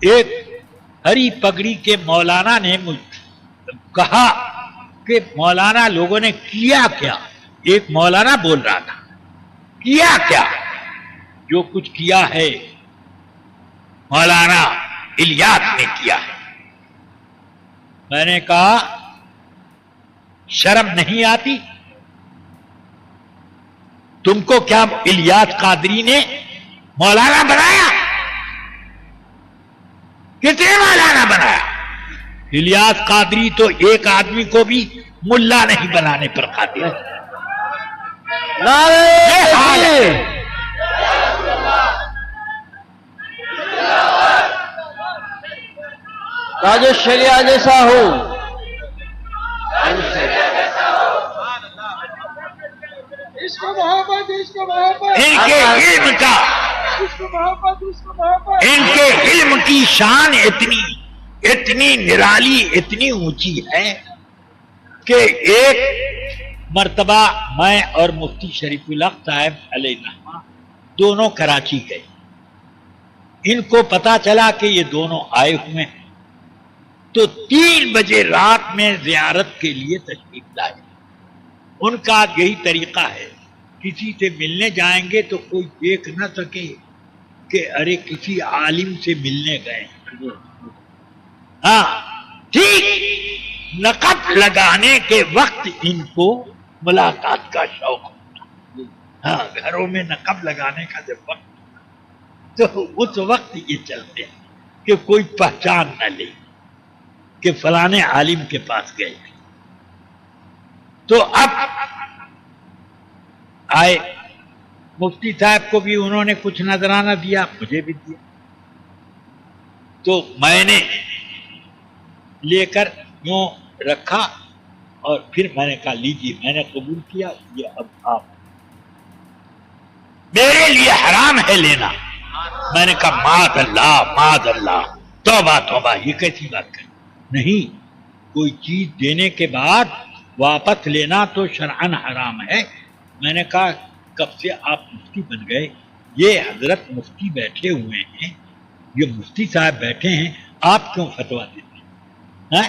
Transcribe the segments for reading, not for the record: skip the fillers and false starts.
ایک ہری پگڑی کے مولانا نے کہا کہ مولانا لوگوں نے کیا کیا. ایک مولانا بول رہا تھا کیا کیا؟ جو کچھ کیا ہے مولانا الیاس نے کیا ہے. میں نے کہا شرم نہیں آتی تم کو؟ کیا الیاس قادری نے مولانا بنایا؟ کتنے مولانا بنایا؟ الیاس قادری تو ایک آدمی کو بھی ملا نہیں بنانے پر قادر. راجو شریعہ جیسا ہو. ان کے علم کی شان اتنی نرالی اتنی اونچی ہے کہ ایک مرتبہ میں اور مفتی شریف الحق صاحب علیہ الرحمہ دونوں کراچی گئے. ان کو پتا چلا کہ یہ دونوں آئے ہوئے ہیں تو 3 بجے رات میں زیارت کے لیے تشریف لائے. ان کا یہی طریقہ ہے کسی سے ملنے جائیں گے تو کوئی دیکھ نہ سکے کہ ارے کسی عالم سے ملنے گئے. ہاں ٹھیک نقب لگانے کے وقت ان کو ملاقات کا شوق ہوتا. ہاں گھروں میں نقب لگانے کا جب وقت تو اس وقت یہ چلتے ہیں کہ کوئی پہچان نہ لے کہ فلانے عالم کے پاس گئے. تو اب آئے مفتی صاحب کو بھی انہوں نے کچھ نذرانہ دیا, مجھے بھی دیا. تو میں نے لے کر یوں رکھا اور پھر میں نے کہا لیجیے, میں نے قبول کیا, یہ اب آپ میرے لیے حرام ہے لینا. میں نے کہا معاذ اللہ معاذ اللہ, توبہ توبہ, یہ کیسی بات کر. نہیں, کوئی چیز دینے کے بعد واپس لینا تو شرعاً حرام ہے. میں نے کہا کب سے آپ مفتی بن گئے؟ یہ حضرت مفتی بیٹھے ہوئے ہیں, یہ مفتی صاحب بیٹھے ہیں, آپ کیوں فتویٰ دیتے ہیں؟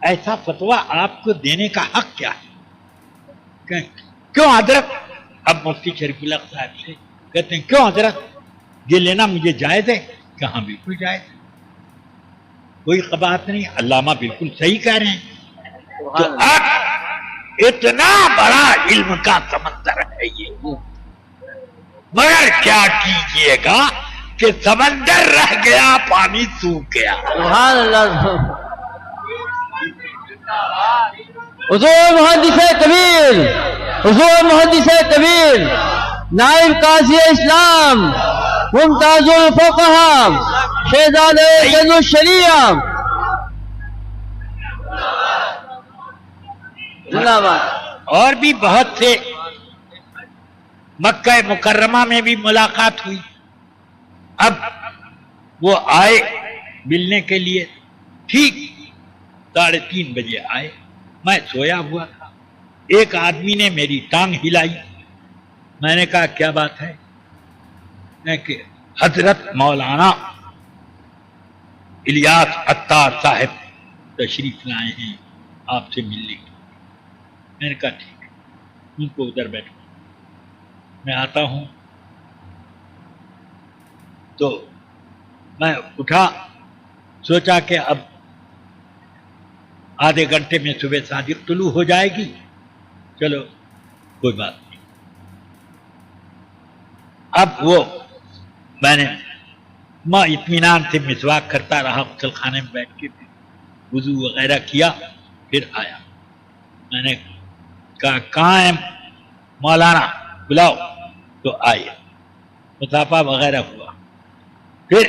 ایسا فتویٰ آپ کو دینے کا حق کیا ہے؟ کیوں حضرت؟ اب مفتی شریف الحق صاحب سے کہتے ہیں کیوں حضرت یہ لینا مجھے جائز ہے؟ کہاں بالکل جائز ہے, کوئی قباحت نہیں. علامہ بالکل صحیح کہہ رہے ہیں. تو اب اتنا بڑا علم کا سمندر ہے یہ, مگر کیا کیجئے گا کہ سمندر رہ گیا پانی سوکھ گیا. سبحان اللہ. حضور محدث کبیر, حضور محدث کبیر, نائب قاضی اسلام, ممتاز الفقہا, شہزادہ جز الشریعہ. اور بھی بہت سے مکہ مکرمہ میں بھی ملاقات ہوئی. اب وہ آئے ملنے کے لیے, ٹھیک 3:30 بجے آئے. میں سویا ہوا تھا, ایک آدمی نے میری ٹانگ ہلائی. میں نے کہا کیا بات ہے؟ کہ حضرت مولانا الیاس عطار صاحب تشریف لائے ہیں آپ سے ملنے کے. میں نے کہا ٹھیک ہے, ان کو ادھر بیٹھو, میں آتا ہوں. تو میں اٹھا, سوچا کہ اب آدھے گھنٹے میں صبح صادق طلوع ہو جائے گی, چلو کوئی بات نہیں. اب وہ میں نے اطمینان سے مسواک کرتا رہا, غسل خانے میں بیٹھ کے وضو وغیرہ کیا, پھر آیا. میں نے کہا کہاں ہے مولانا, بلاؤ. تو آئے, مصافحہ وغیرہ ہوا. پھر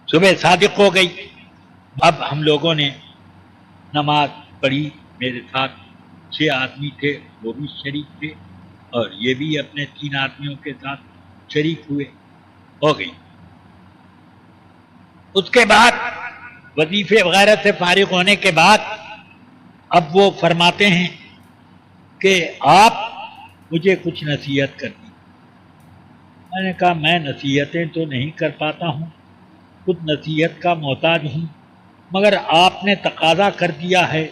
صبح صادق ہو گئی. اب ہم لوگوں نے نماز پڑھی, میرے ساتھ 6 آدمی تھے, وہ بھی شریک تھے, اور یہ بھی اپنے 3 آدمیوں کے ساتھ شریک ہوئے. ہو گئی. اس کے بعد وظیفے وغیرہ سے فارغ ہونے کے بعد اب وہ فرماتے ہیں کہ آپ مجھے کچھ نصیحت کرنی. میں نے کہا میں نصیحتیں تو نہیں کر پاتا ہوں، خود نصیحت کا محتاج ہوں، مگر آپ نے تقاضا کر دیا ہے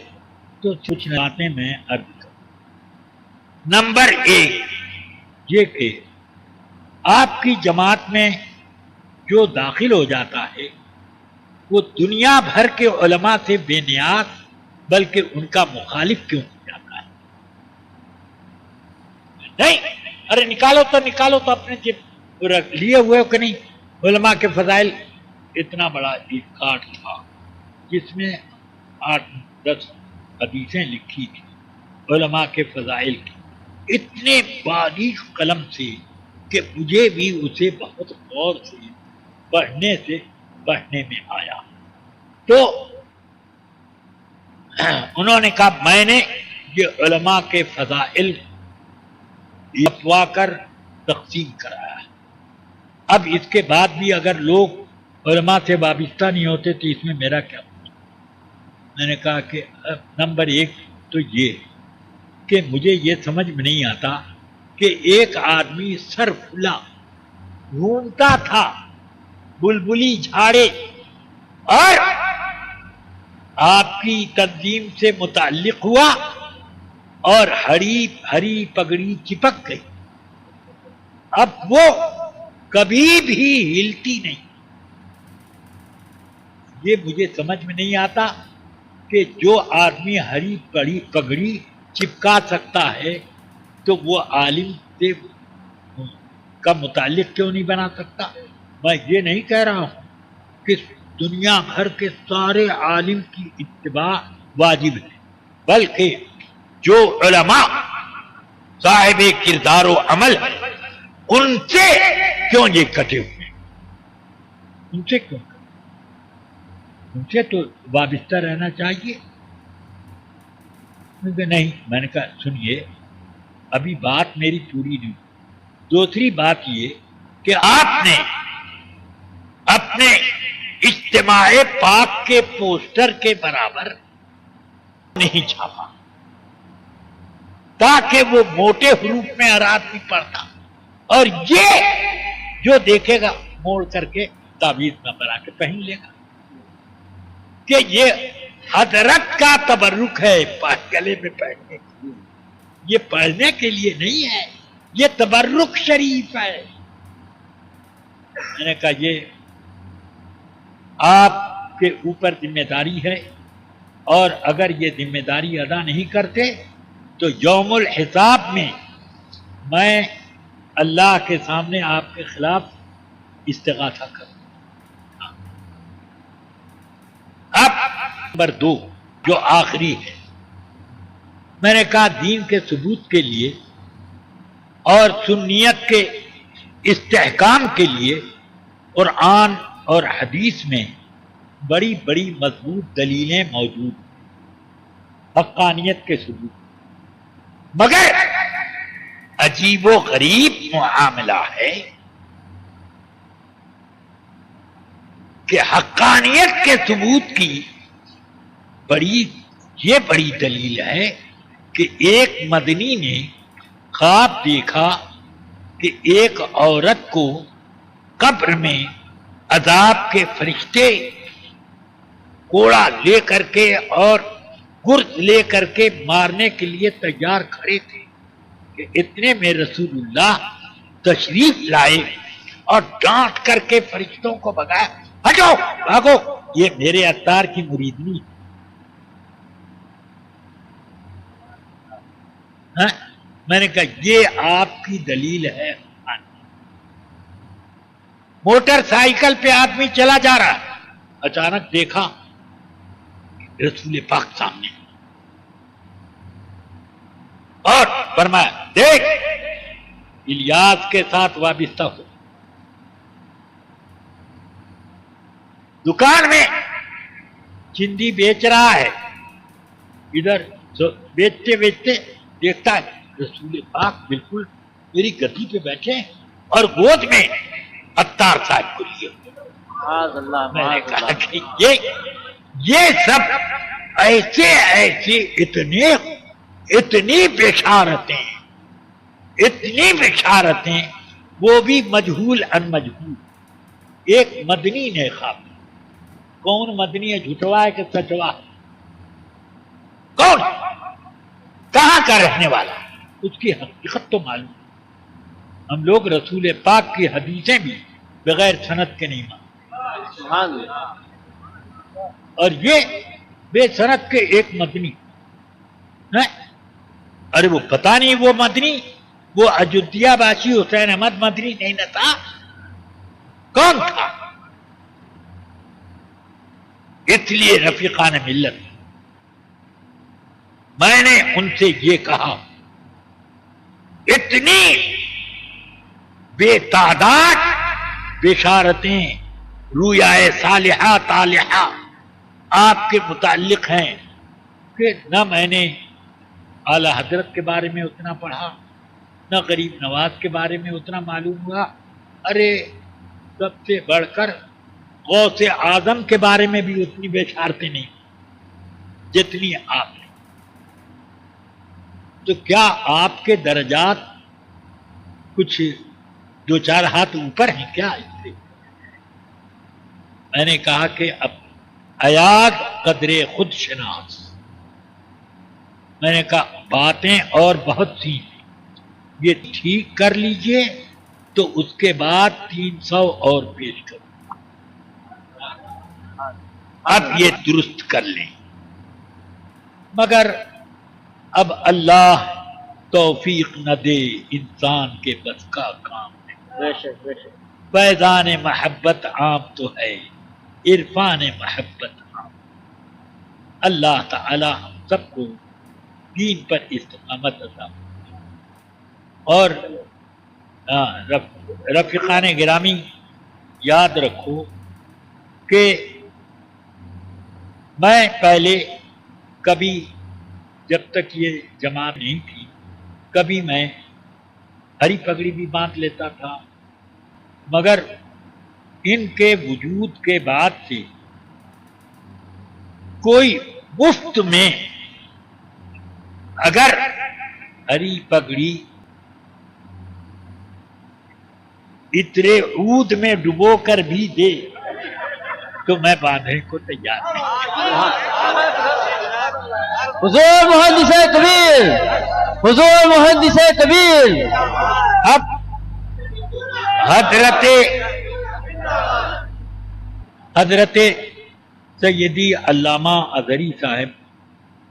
تو کچھ باتیں میں عرض کروں۔ نمبر 1 یہ کہ آپ کی جماعت میں جو داخل ہو جاتا ہے وہ دنیا بھر کے علماء سے بے نیاز بلکہ ان کا مخالف کیوں ہو جاتا ہے؟ نہیں، ارے نکالو تو اپنے جیب لیے ہوئے کہ نہیں؟ علماء کے فضائل اتنا بڑا ایک کارڈ تھا جس میں 8-10 حدیثیں لکھی تھی علماء کے فضائل کی، اتنے باریک قلم سے کہ مجھے بھی اسے بہت غور سے پڑھنے میں آیا۔ تو انہوں نے کہا میں نے یہ علماء کے فضائل لپوا کر تقسیم کرایا، اب اس کے بعد بھی اگر لوگ علماء سے وابستہ نہیں ہوتے تو اس میں میرا کیا ہوتا؟ میں نے کہا کہ نمبر 1 تو یہ کہ مجھے یہ سمجھ میں نہیں آتا کہ ایک آدمی سر کھلا گھومتا تھا بلبلی جھاڑے اور آپ کی تنظیم سے متعلق ہوا اور ہری پگڑی چپک گئی، اب وہ کبھی بھی ہلتی نہیں۔ یہ مجھے سمجھ میں نہیں آتا کہ جو آدمی ہری پگڑی چپکا سکتا ہے تو وہ عالم سے کا متعلق کیوں نہیں بنا سکتا؟ میں یہ نہیں کہہ رہا ہوں کہ دنیا بھر کے سارے عالم کی اتباع واجب ہے، بلکہ جو علماء صاحب کردار و عمل ان سے کیوں یہ کٹے ہوئے، ان سے کیوں کٹے؟ ان سے تو وابستہ رہنا چاہیے۔ نہیں، میں نے کہا سنیے ابھی بات میری پوری نہیں۔ دوسری بات یہ کہ آپ نے اپنے اجتماع پاک کے پوسٹر کے برابر نہیں چھاپا تاکہ وہ موٹے حروف میں ہر آدمی پڑھتا، اور یہ جو دیکھے گا موڑ کر کے تعویذ میں بنا کے پہن لے گا کہ یہ حضرت کا تبرک ہے گلے میں پہننے کے لیے، یہ پڑھنے کے لیے نہیں ہے، یہ تبرک شریف ہے۔ میں نے کہا یہ آپ کے اوپر ذمہ داری ہے، اور اگر یہ ذمہ داری ادا نہیں کرتے تو یوم الحساب میں اللہ کے سامنے آپ کے خلاف استغاثہ کروں۔ اب نمبر 2 جو آخری ہے، میں نے کہا دین کے ثبوت کے لیے اور سنیت کے استحکام کے لیے قرآن اور حدیث میں بڑی بڑی مضبوط دلیلیں موجود ہیں حقانیت کے ثبوت، مگر عجیب و غریب معاملہ ہے کہ حقانیت کے ثبوت کی یہ بڑی دلیل ہے کہ ایک مدنی نے خواب دیکھا کہ ایک عورت کو قبر میں عذاب کے فرشتے کوڑا لے کر کے اور گرز لے کر کے مارنے کے لیے تیار کھڑے تھے کہ اتنے میں رسول اللہ تشریف لائے اور ڈانٹ کر کے فرشتوں کو بگایا، ہٹو بھاگو، یہ میرے عطار کی مریدنی ہے۔ میں نے کہا یہ آپ کی دلیل ہے۔ موٹر سائیکل پہ آدمی چلا جا رہا، اچانک دیکھا رسول پاک سامنے اور فرمایا دیکھ الیاس کے ساتھ وابستہ ہو۔ دکان میں چندی بیچ رہا ہے، ادھر بیچتے بیچتے دیکھتا ہے رسول پاک بالکل میری گدی پہ بیٹھے اور گود میں عطار صاحب کو لیے۔ میں نے کہا کہ یہ سب ایسے اتنی بشارتیں وہ بھی مجہول ان مجہول. ایک مدنی نے خواب. کون مدنی ہے؟ جھوٹوا ہے کہ سچوا؟ کون؟ کہاں کا رہنے والا؟ اس کی حقیقت تو معلوم ہے. ہم لوگ رسول پاک کی حدیثیں بھی بغیر سند کے نہیں مانتے. اور یہ بے سند کے ایک مدنی ہے. ارے وہ پتہ نہیں وہ مدنی وہ اجودھیا باشی حسین احمد مدنی نہیں نہ تھا؟ کون تھا؟ اس لیے رفیقان ملت میں نے ان سے یہ کہا، اتنی بے تعداد بشارتیں رویائے صالحہ طالحہ آپ کے متعلق ہیں کہ نہ میں نے اعلی حضرت کے بارے میں اتنا پڑھا، نہ غریب نواز کے بارے میں اتنا معلوم ہوا. ارے سب سے بڑھ کر غوث اعظم کے بارے میں بھی اتنی بشارتیں نہیں جتنی آپ نے. تو کیا آپ کے درجات کچھ دو چار ہاتھ اوپر ہیں کیا اس سے؟ میں نے کہا کہ اب ایاد قدر خود شناس. میں نے کہا باتیں اور بہت سی یہ ٹھیک کر لیجئے تو اس کے بعد 300 اور پیش کروں. اب یہ درست کر لیں. مگر اب اللہ توفیق نہ دے انسان کے بس کا کام ہے. فیضان محبت عام تو ہے، عرفان محبت عام. اللہ تعالی ہم سب کو دین پر استقامت عطا فرمائے. اور رفیقان گرامی یاد رکھو کہ میں پہلے کبھی جب تک یہ جماعت نہیں تھی کبھی میں ہری پگڑی بھی باندھ لیتا تھا، مگر ان کے وجود کے بعد سے کوئی مفت میں اگر ہری پگڑی اترے عود میں ڈبو کر بھی دے تو میں باندھنے کو تیار نہیں. حضور محدث کبیر، حضور محدث کبیر. اب حضرت سیدی علامہ اظہری صاحب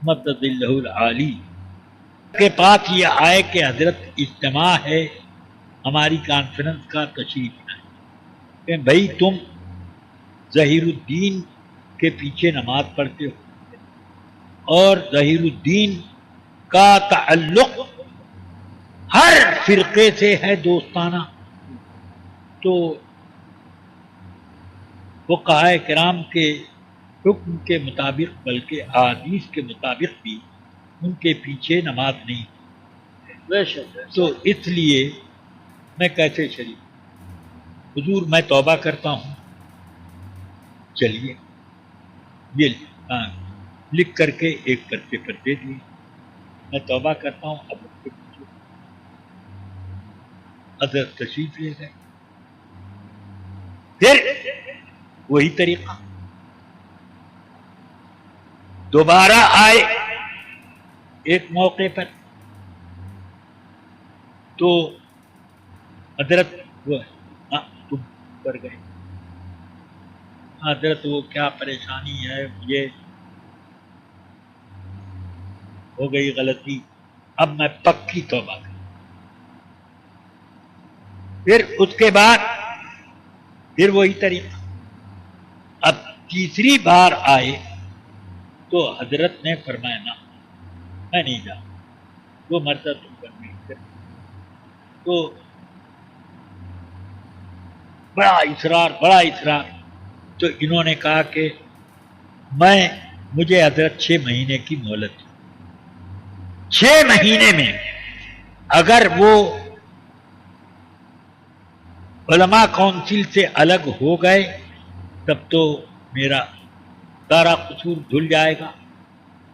مدد اللہ العالی کے پاس یہ آئے کہ حضرت اجتماع ہے ہماری کانفرنس کا، تشریف لائیں. کہ بھائی تم ظہیر الدین کے پیچھے نماز پڑھتے ہو اور ظہیر الدین کا تعلق ہر فرقے سے ہے دوستانہ، تو فقہائے کرام کے حکم کے مطابق بلکہ احادیث کے مطابق بھی ان کے پیچھے نماز نہیں. تو اس لیے میں کیسے شریک؟ حضور میں توبہ کرتا ہوں. چلیے یہ لکھ کر کے ایک پرچے پر دے دیے، میں توبہ کرتا ہوں. اب اس کے پیچھے حضرت تشریف لے گئے. پھر وہی طریقہ دوبارہ آئے ایک موقع پر تو حضرت وہ تم پر گئے. حضرت وہ کیا پریشانی ہے، یہ ہو گئی غلطی، اب میں پکی توبہ کروں. پھر اس کے بعد پھر وہی طریقہ. اب تیسری بار آئے تو حضرت نے فرمایا نہ میں نہیں جاؤں، وہ مرتا تم پر نہیں کر. تو بڑا اصرار. تو انہوں نے کہا کہ مجھے حضرت 6 مہینے کی مہلت دی. 6 مہینے میں اگر وہ علماء کونسل سے الگ ہو گئے تب تو میرا سارا قصور دھل جائے گا،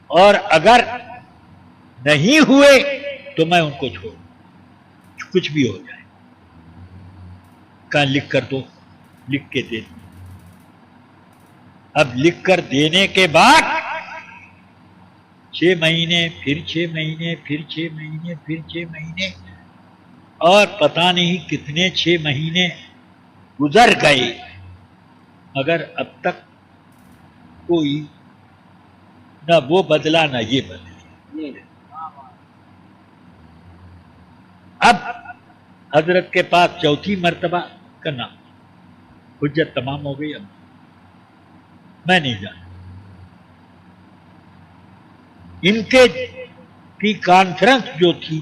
اور اگر نہیں ہوئے تو میں ان کو چھوڑ کچھ بھی ہو جائے. کہا لکھ کر دو، لکھ کے دے دو۔ اب لکھ کر دینے کے بعد 6 مہینے، پھر 6 مہینے، پھر 6 مہینے، پھر 6 مہینے، اور پتہ نہیں کتنے 6 مہینے گزر گئے، مگر اب تک کوئی نہ وہ بدلا نہ یہ بدلا۔ اب حضرت کے پاس چوتھی مرتبہ کرنا، حجت تمام ہو گئی، اب میں نہیں جانا۔ ان کے کی کانفرنس جو تھی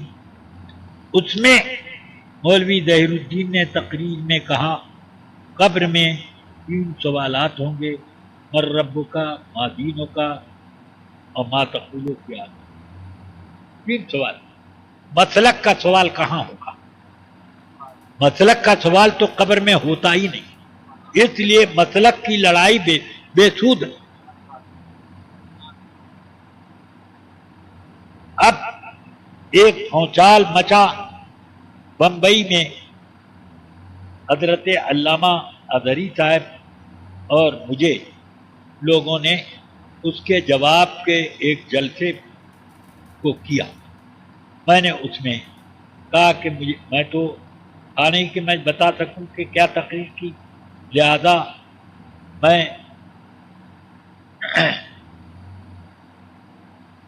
اس میں مولوی ظہیر الدین نے تقریر میں کہا قبر میں 3 سوالات ہوں گے، من ربک کا، ما دینک کا، اور ما تقول فی ھذا۔ 3 سوال۔ مسلک کا سوال کہاں ہوگا؟ مسلک کا سوال تو قبر میں ہوتا ہی نہیں، اس لیے مسلک کی لڑائی بے سود ہے۔ اب ایک بھونچال مچا بمبئی میں، حضرت علامہ اظہری صاحب اور مجھے لوگوں نے اس کے جواب کے ایک جلسے کو کیا۔ میں نے اس میں کہا کہ میں تو نہیں کہ میں بتا سکوں کہ کیا تقریر کی، لہذا میں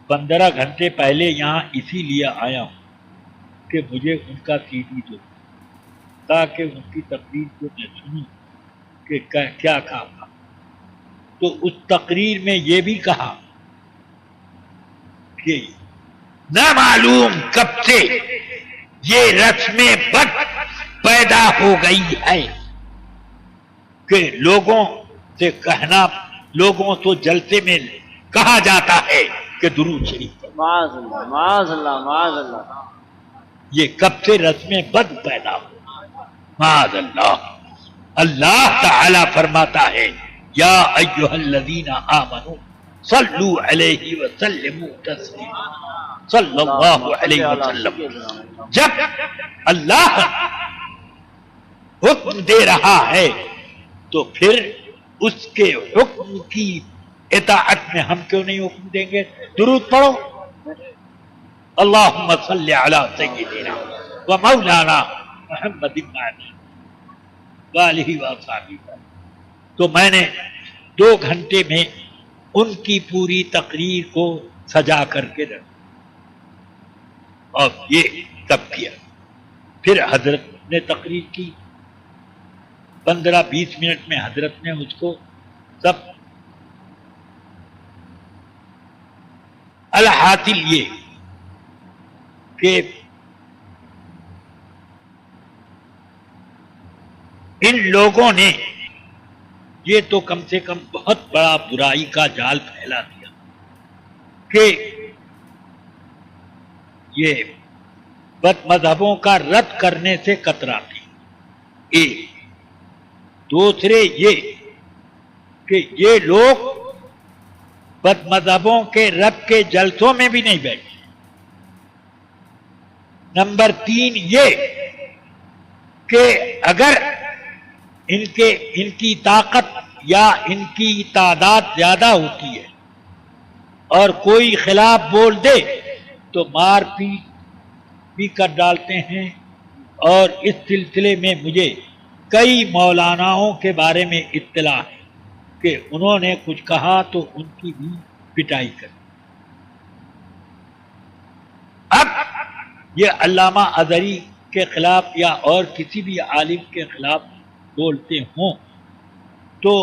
15 گھنٹے پہلے یہاں اسی لیے آیا ہوں کہ مجھے ان کا CD دو تاکہ ان کی تقریر کو میں سنوں کہ کیا کہا تھا۔ تو اس تقریر میں یہ بھی کہا کہ نہ معلوم کب سے یہ رسم بد پیدا ہو گئی ہے کہ لوگوں سے کہنا، لوگوں تو جلسے میں کہا جاتا ہے کہ درود شریف پڑھو۔ معاذ اللہ، معاذ اللہ، معاذ اللہ۔ یہ کب سے رسم بد پیدا ہو؟ معاذ اللہ۔ اللہ تعالی فرماتا ہے یا ایھا الذین آمنوا صلوا علیہ وسلموا تسلیما، صلی اللہ علیہ وسلم۔ جب اللہ حکم دے رہا ہے تو پھر اس کے حکم کی اطاعت میں ہم کیوں نہیں حکم دیں گے؟ درود پڑھو، اللہم صلی علی سیدنا و مولانا محمد وآلہ وصحبہ۔ تو میں نے 2 گھنٹے میں ان کی پوری تقریر کو سجا کر کے رکھا، اور یہ تب کیا۔ پھر حضرت نے تقریر کی، 15-20 منٹ میں حضرت نے اس کو سب الحاصل یہ کہ ان لوگوں نے یہ تو کم سے کم بہت بڑا برائی کا جال پھیلا دیا کہ یہ بد مذہبوں کا رد کرنے سے کتراتے۔ ایک دوسرے یہ کہ یہ لوگ بد مذہبوں کے رد کے جلسوں میں بھی نہیں بیٹھے۔ نمبر 3 یہ کہ اگر ان کی طاقت یا ان کی تعداد زیادہ ہوتی ہے اور کوئی خلاف بول دے تو مار پیٹ بھی کر ڈالتے ہیں، اور اس سلسلے میں مجھے کئی مولاناؤں کے بارے میں اطلاع ہے کہ انہوں نے کچھ کہا تو ان کی بھی پٹائی کر۔ اب یہ علامہ اظہری کے خلاف یا اور کسی بھی عالم کے خلاف بولتے ہوں تو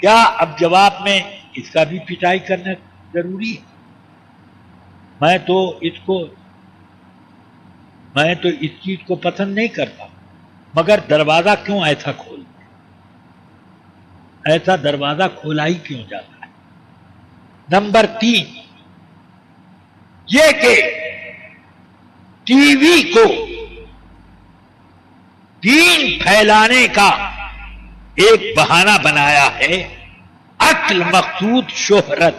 کیا اب جواب میں اس کا بھی پٹائی کرنا ضروری ہے؟ میں تو اس چیز کو پسند نہیں کرتا، مگر دروازہ کیوں ایسا کھولتے؟ ایسا دروازہ کھولا ہی کیوں جاتا ہے؟ نمبر 3 یہ کہ ٹی وی کو دین پھیلانے کا ایک بہانہ بنایا ہے، اصل مقصود شہرت،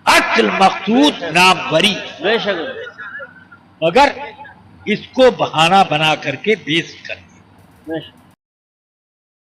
اصل مقصود ناموری، بے شک، مگر اس کو بہانہ بنا کر کے بیس کر دیا۔ بے شک